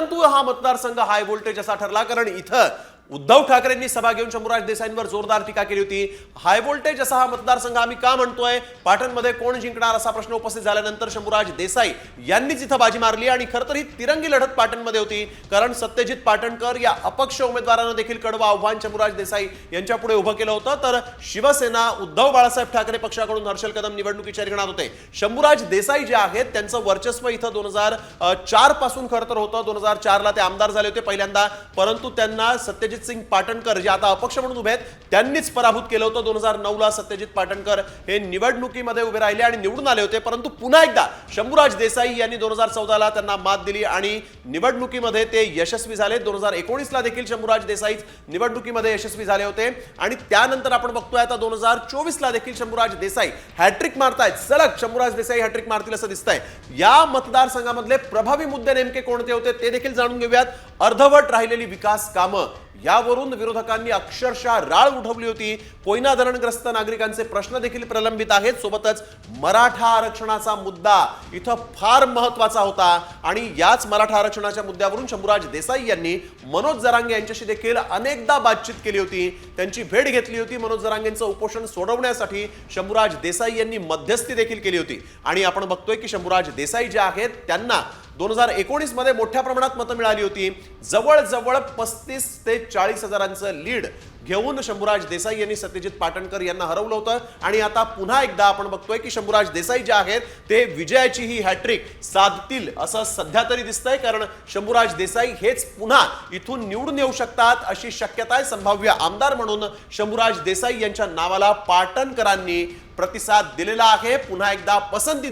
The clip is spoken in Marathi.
परंतु हा मतदारसंघ हाय व्होल्टेज असा ठरला, कारण इथं उद्धव ठाकरेंनी सभा घेऊन शंभूराज देसाईंवर जोरदार टीका केली होती। हाय व्होल्टेज असा हा मतदारसंघ आम्ही का म्हणतोय, पाटणमध्ये कोण जिंकणार असा प्रश्न उपस्थित झाल्यानंतर शंभूराज देसाई यांनीच इथं बाजी मारली आणि खरं तर ही तिरंगी लढत पाटणमध्ये होती, कारण सत्यजित पाटणकर या अपक्ष उमेदवारानं देखील कडवं आव्हान शंभूराज देसाई यांच्या पुढे उभं केलं होतं। तर शिवसेना उद्धव बाळासाहेब ठाकरे पक्षाकडून हर्षल कदम निवडणुकीच्या रिंगणात होते। शंभूराज देसाई जे आहेत त्यांचं वर्चस्व इथं 2004 पासून खरं तर होतं। 2004 ला ते आमदार झाले होते पहिल्यांदा, परंतु त्यांना सत्यजित सिंग पाटणकर जे आता अपक्ष म्हणून उभे आहेत त्यांनीच पराभूत केलं होतं। 2009 ला सत्यजित पाटणकर हे निवडणुकीमध्ये उभे राहिले आणि निवडून आले होते, परंतु पुन्हा एकदा शंभूराज देसाई यांनी 2014 ला त्यांना मात दिली आणि निवडणुकीमध्ये ते यशस्वी झाले। 2019 ला देखील शंभूराज देसाई निवडणुकीमध्ये यशस्वी झाले होते आणि त्यानंतर आपण बघतोय आता 2024 ला देखील शंभूराज देसाई हॅट्रिक मारतायत। सलग शंभूराज देसाई हॅट्रिक मारतील असं दिसतंय। या मतदारसंघामधले प्रभावी मुद्दे नेमके कोणते होते ते देखील जाणून घेऊयात। अर्धवट राहिलेली विकास कामं यावरून विरोधकांनी अक्षरशः राळ उठवली होती। कोयना धरणग्रस्त नागरिकांचे प्रश्न देखील प्रलंबित आहेत। सोबतच मराठा आरक्षणाचा मुद्दा इथं फार महत्त्वाचा होता आणि याच मराठा आरक्षणाच्या मुद्द्यावरून शंभूराज देसाई यांनी मनोज जरांगे यांच्याशी देखील अनेकदा बातचीत केली होती, त्यांची भेट घेतली होती। मनोज जरांगेंचं उपोषण सोडवण्यासाठी शंभूराज देसाई यांनी मध्यस्थी देखील केली होती आणि आपण बघतोय की शंभूराज देसाई जे आहेत त्यांना 2019 मध्ये मोठ्या प्रमाणात मतं मिळाली होती। जवळजवळ 35 ते 40 हजारांचं लीड घेऊन शंभूराज देसाई यांनी सत्यजित पाटणकर यांना हरवलं होतं आणि आता पुन्हा एकदा आपण बघतोय की शंभूराज देसाई जे आहेत ते विजयाची ही हॅट्रिक साधतील असं सध्या तरी दिसतंय, कारण शंभूराज देसाई हेच पुन्हा इथून निवडून येऊ शकतात अशी शक्यता आहे। संभाव्य आमदार म्हणून शंभूराज देसाई यांच्या नावाला पाटणकरांनी प्रतिसाद दिलेला आहे, पुन्हा एकदा पसंती